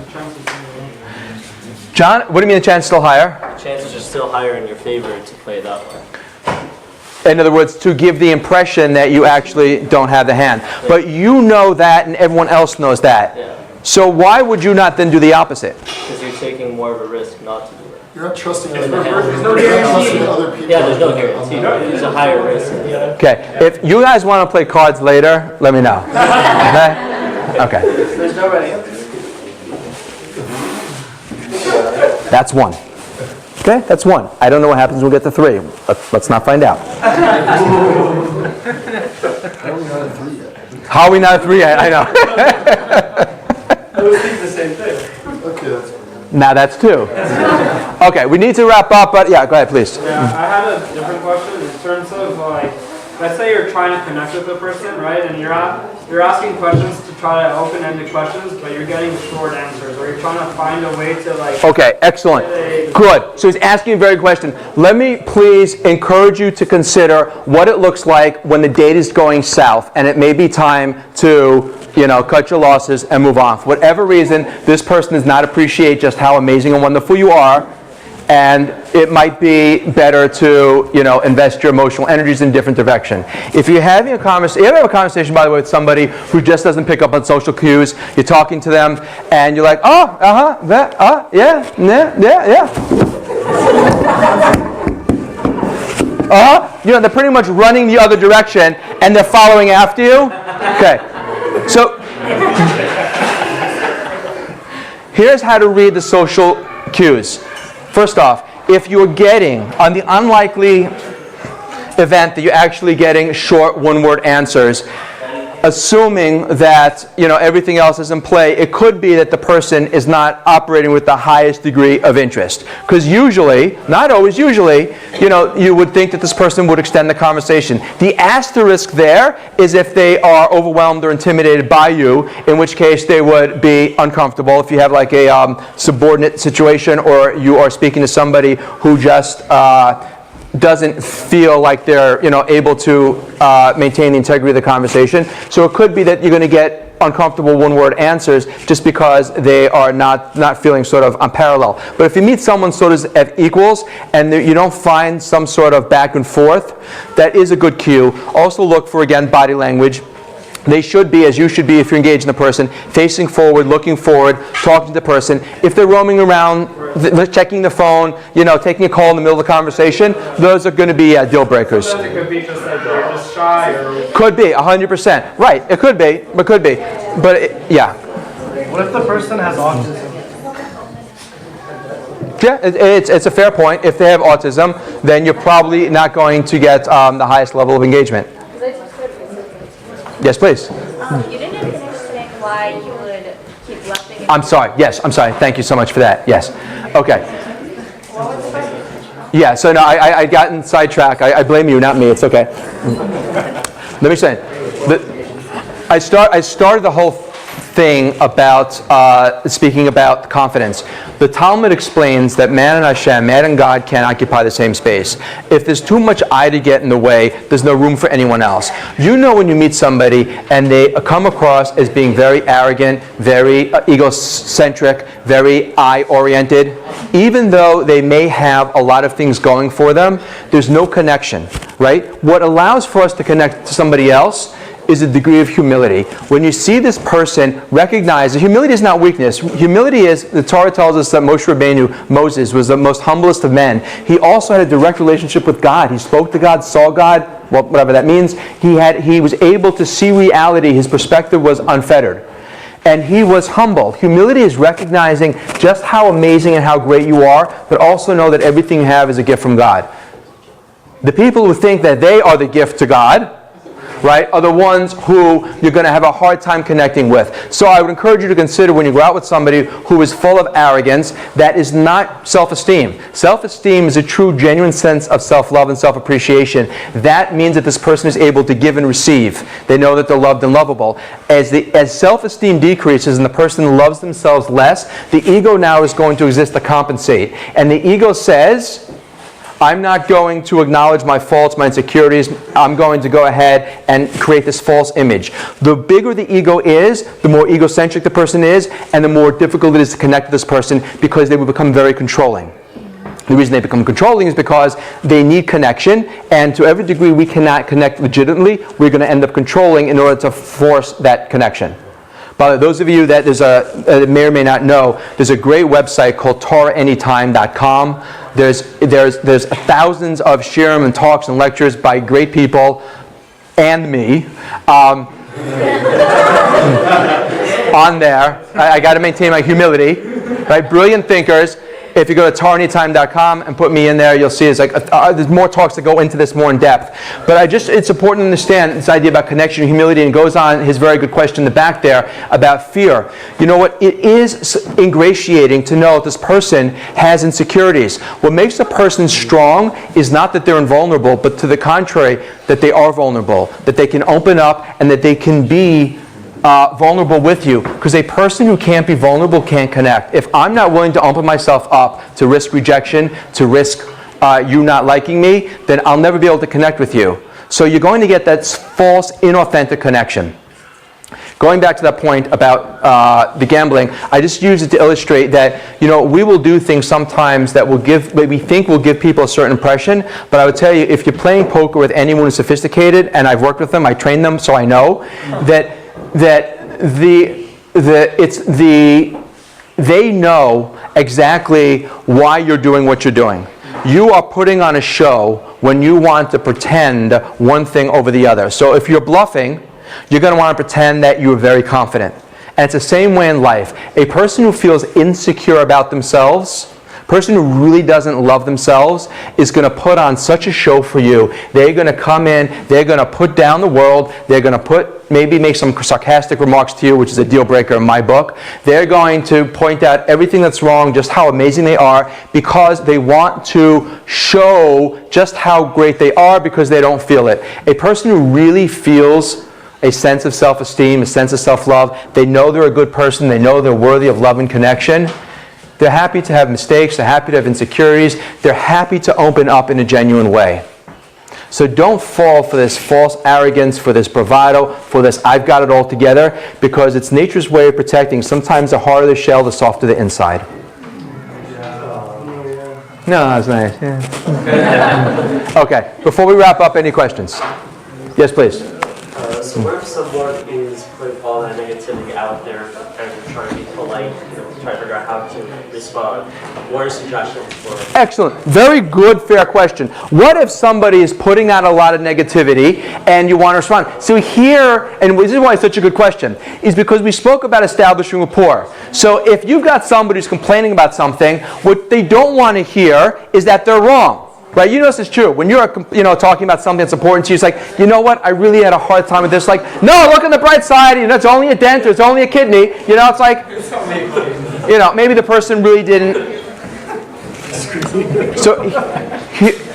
John, what do you mean the chance is still higher? The chances are still higher in your favor to play that way. In other words, to give the impression that you actually don't have the hand. But you know that and everyone else knows that. Yeah. So why would you not then do the opposite? Because you're taking more of a risk not to do it. You're not trusting other There's people. no You're not trusting other people. Yeah, there's no guarantee. There's a higher risk. Okay, if you guys want to play cards later, let me know. Okay? There's no right answer. That's 1. Okay, that's 1. I don't know what happens when we get to 3. Let's not find out. How are we not at 3 yet? I know. I was thinking the same thing. Okay, that's fine. Now that's 2. Okay, we need to wrap up, but yeah, go ahead, please. Yeah, I had a different question in terms of like, let's say you're trying to connect with a person, right? And you're asking questions to try to open-ended questions, but you're getting short answers, or you're trying to find a way to like. Okay, excellent. Good. So he's asking a very good question. Let me please encourage you to consider what it looks like when the date is going south, and it may be time to, cut your losses and move on. For whatever reason, this person does not appreciate just how amazing and wonderful you are, and it might be better to, invest your emotional energies in a different direction. If you're having a conversation, you ever have a conversation, by the way, with somebody who just doesn't pick up on social cues, you're talking to them, and you're like, they're pretty much running the other direction, and they're following after you. Okay, so here's how to read the social cues. First off, if you're getting, on the unlikely event that you're actually getting short one-word answers, assuming that everything else is in play, it could be that the person is not operating with the highest degree of interest. Because usually, not always, usually, you would think that this person would extend the conversation. The asterisk there is if they are overwhelmed or intimidated by you, in which case they would be uncomfortable. If you have like a subordinate situation, or you are speaking to somebody who just doesn't feel like they're able to maintain the integrity of the conversation. So it could be that you're going to get uncomfortable one-word answers just because they are not feeling sort of on parallel. But if you meet someone sort of at equals and you don't find some sort of back and forth, that is a good cue. Also look for, again, body language. They should be, as you should be if you're engaged in the person, facing forward, looking forward, talking to the person. If they're roaming around, checking the phone, taking a call in the middle of the conversation, those are going to be deal breakers. Sometimes it could be just like they're just shy or. Could be 100%. Right. It could be, but yeah. What if the person has autism? Yeah, it's a fair point. If they have autism, then you're probably not going to get the highest level of engagement. Yes, please. You didn't even explain why you would keep bluffing. I'm sorry. Yes, I'm sorry. Thank you so much for that. Yes. Okay. What was the question? Yeah, so no, I got sidetracked. I blame you, not me. It's okay. Let me say, I started the whole thing about speaking about confidence. The Talmud explains that man and Hashem, man and God, can't occupy the same space. If there's too much I to get in the way, there's no room for anyone else. You know when you meet somebody and they come across as being very arrogant, very egocentric, very I-oriented, even though they may have a lot of things going for them, there's no connection, right? What allows for us to connect to somebody else is a degree of humility. When you see this person, recognize that humility is not weakness. Humility is, the Torah tells us that Moshe Rabbeinu, Moses, was the most humblest of men. He also had a direct relationship with God. He spoke to God, saw God, whatever that means. He was able to see reality. His perspective was unfettered. And he was humble. Humility is recognizing just how amazing and how great you are, but also know that everything you have is a gift from God. The people who think that they are the gift to God, right, are the ones who you're going to have a hard time connecting with. So I would encourage you to consider when you go out with somebody who is full of arrogance, that is not self-esteem. Self-esteem is a true, genuine sense of self-love and self-appreciation. That means that this person is able to give and receive. They know that they're loved and lovable. As self-esteem decreases and the person loves themselves less, the ego now is going to exist to compensate. And the ego says, I'm not going to acknowledge my faults, my insecurities. I'm going to go ahead and create this false image. The bigger the ego is, the more egocentric the person is, and the more difficult it is to connect with this person because they will become very controlling. The reason they become controlling is because they need connection, and to every degree we cannot connect legitimately, we're going to end up controlling in order to force that connection. But those of you that may or may not know, there's a great website called TorahAnytime.com. There's thousands of shiurim and talks and lectures by great people and me on there. I got to maintain my humility, right? Brilliant thinkers. If you go to TorahAnytime.com and put me in there, you'll see there's more talks that go into this more in depth. But it's important to understand this idea about connection and humility, and goes on his very good question in the back there about fear. You know what? It is ingratiating to know that this person has insecurities. What makes a person strong is not that they're invulnerable, but to the contrary, that they are vulnerable, that they can open up, and that they can be vulnerable with you, because a person who can't be vulnerable can't connect. If I'm not willing to open myself up to risk rejection, to risk you not liking me, then I'll never be able to connect with you. So you're going to get that false, inauthentic connection. Going back to that point about the gambling, I just use it to illustrate that, we will do things sometimes that we think will give people a certain impression, but I would tell you, if you're playing poker with anyone who's sophisticated, and I've worked with them, I train them, so I know that they know exactly why you're doing what you're doing. You are putting on a show when you want to pretend one thing over the other. So if you're bluffing, you're going to want to pretend that you're very confident. And it's the same way in life. A person who feels insecure about themselves, person who really doesn't love themselves, is going to put on such a show for you. They're going to come in, they're going to put down the world, they're going to maybe make some sarcastic remarks to you, which is a deal breaker in my book. They're going to point out everything that's wrong, just how amazing they are, because they want to show just how great they are because they don't feel it. A person who really feels a sense of self-esteem, a sense of self-love, they know they're a good person, they know they're worthy of love and connection, they're happy to have mistakes, they're happy to have insecurities, they're happy to open up in a genuine way. So don't fall for this false arrogance, for this bravado, for this I've got it all together, because it's nature's way of protecting. Sometimes the harder the shell, the softer the inside. No, that's nice. Yeah. Okay, before we wrap up, any questions? Yes, please. So what if someone is putting all that negativity out there and they're trying to be polite, try to figure out how to respond. What are suggestions for? Excellent. Very good, fair question. What if somebody is putting out a lot of negativity and you want to respond? So here, and this is why it's such a good question, is because we spoke about establishing rapport. So if you've got somebody who's complaining about something, what they don't want to hear is that they're wrong. Right? You know this is true. When you're talking about something that's important to you, it's like, you know what? I really had a hard time with this. Like, no, look on the bright side. It's only a dent or it's only a kidney. It's like, maybe the person really didn't. So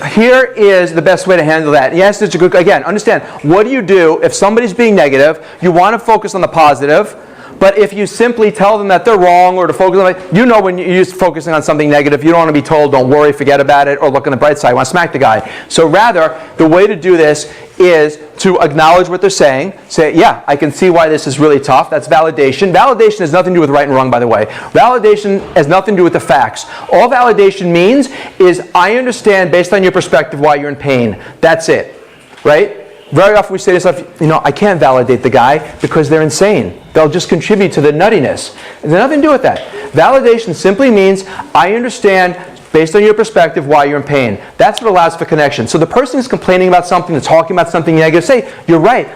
here is the best way to handle that. Yes, it's a good. Again, understand. What do you do if somebody's being negative? You want to focus on the positive. But if you simply tell them that they're wrong or to focus on when you're focusing on something negative, you don't want to be told, don't worry, forget about it, or look on the bright side, you want to smack the guy. So rather, the way to do this is to acknowledge what they're saying. Say, yeah, I can see why this is really tough. That's validation. Validation has nothing to do with right and wrong, by the way. Validation has nothing to do with the facts. All validation means is I understand based on your perspective why you're in pain. That's it. Right? Very often we say to ourselves, I can't validate the guy because they're insane. They'll just contribute to the nuttiness. It has nothing to do with that. Validation simply means I understand based on your perspective why you're in pain. That's what allows for connection. So the person who's complaining about something, that's talking about something negative, say, you're right.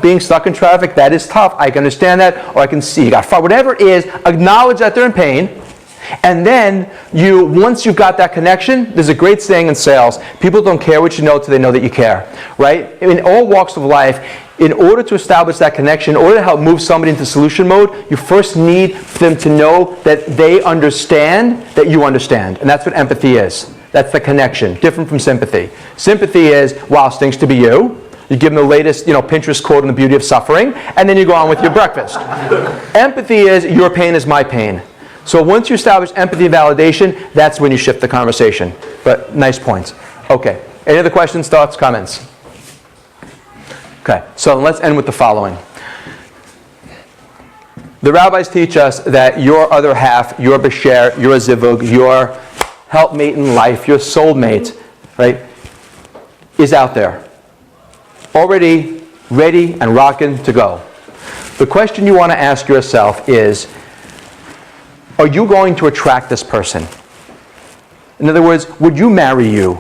Being stuck in traffic, that is tough. I can understand that, or I can see you got fired. Whatever it is, acknowledge that they're in pain. And then once you've got that connection, there's a great saying in sales, people don't care what you know till they know that you care, right? In all walks of life, in order to establish that connection, in order to help move somebody into solution mode, you first need them to know that they understand that you understand. And that's what empathy is. That's the connection, different from sympathy. Sympathy is, wow, stinks to be you. You give them the latest, Pinterest quote on the beauty of suffering, and then you go on with your breakfast. Empathy is, your pain is my pain. So once you establish empathy and validation, that's when you shift the conversation. But nice points. Okay. Any other questions, thoughts, comments? Okay. So let's end with the following. The rabbis teach us that your other half, your besher, your zivug, your helpmate in life, your soulmate, right, is out there. Already ready and rocking to go. The question you want to ask yourself is, are you going to attract this person? In other words, would you marry you?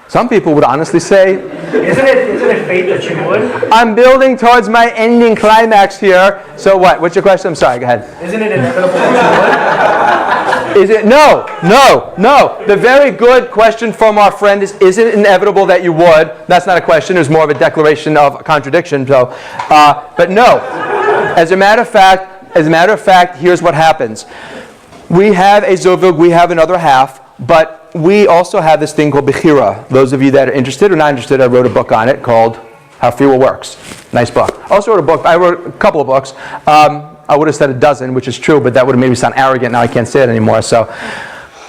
Some people would honestly say, Isn't it fate that you would? I'm building towards my ending climax here. So what? What's your question? I'm sorry, go ahead. Isn't it inevitable that you would? Is it? No. The very good question from our friend is it inevitable that you would? That's not a question. It's more of a declaration of contradiction. So, but no. As a matter of fact, here's what happens. We have a zovug, we have another half, but we also have this thing called bechira. Those of you that are interested or not interested, I wrote a book on it called How Free Will Works. Nice book. I wrote a couple of books. I would have said a dozen, which is true, but that would have made me sound arrogant. Now I can't say it anymore. So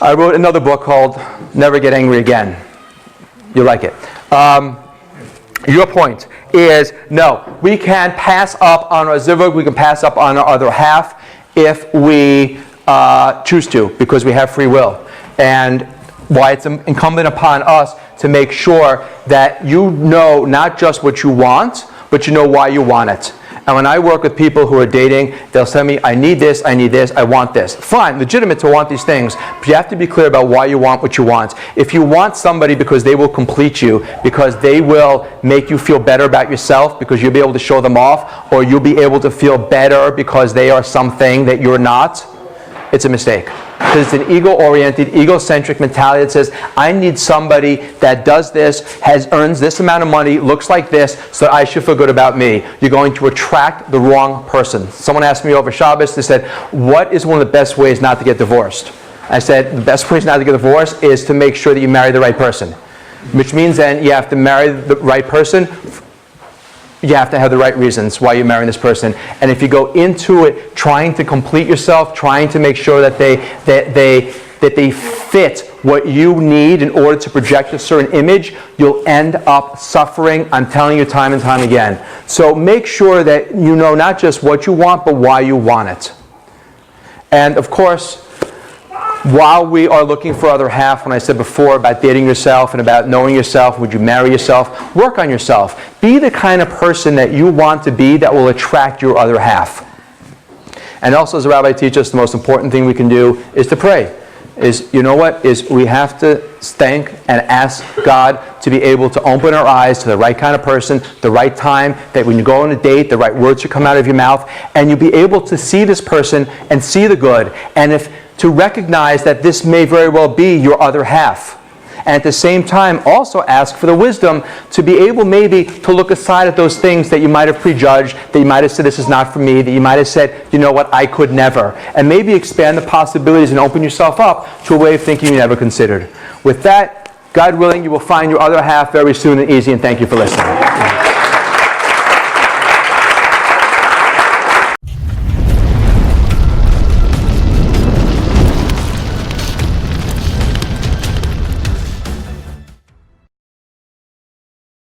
I wrote another book called Never Get Angry Again. You like it. Your point is, no, we can pass up on our zivug, we can pass up on our other half if we choose to, because we have free will. And why it's incumbent upon us to make sure that you know not just what you want, but you know why you want it. And when I work with people who are dating, they'll tell me, I need this, I want this. Fine, legitimate to want these things, but you have to be clear about why you want what you want. If you want somebody because they will complete you, because they will make you feel better about yourself, because you'll be able to show them off, or you'll be able to feel better because they are something that you're not, it's a mistake. Because it's an ego-oriented, egocentric mentality that says, I need somebody that does this, earns this amount of money, looks like this, so I should feel good about me. You're going to attract the wrong person. Someone asked me over Shabbos, they said, what is one of the best ways not to get divorced? I said, the best ways not to get divorced is to make sure that you marry the right person. Which means then you have to marry the right person. You have to have the right reasons why you're marrying this person. And if you go into it trying to complete yourself, trying to make sure that they fit what you need in order to project a certain image, you'll end up suffering. I'm telling you time and time again. So make sure that you know not just what you want, but why you want it. And of course, while we are looking for other half, when I said before about dating yourself and about knowing yourself, would you marry yourself? Work on yourself. Be the kind of person that you want to be that will attract your other half. And also, as the rabbi teaches us, the most important thing we can do is to pray. We have to thank and ask God to be able to open our eyes to the right kind of person, the right time, that when you go on a date, the right words should come out of your mouth, and you'll be able to see this person and see the good, and to recognize that this may very well be your other half. And at the same time, also ask for the wisdom to be able maybe to look aside at those things that you might have prejudged, that you might have said, this is not for me, that you might have said, you know what, I could never. And maybe expand the possibilities and open yourself up to a way of thinking you never considered. With that, God willing, you will find your other half very soon and easy, and thank you for listening.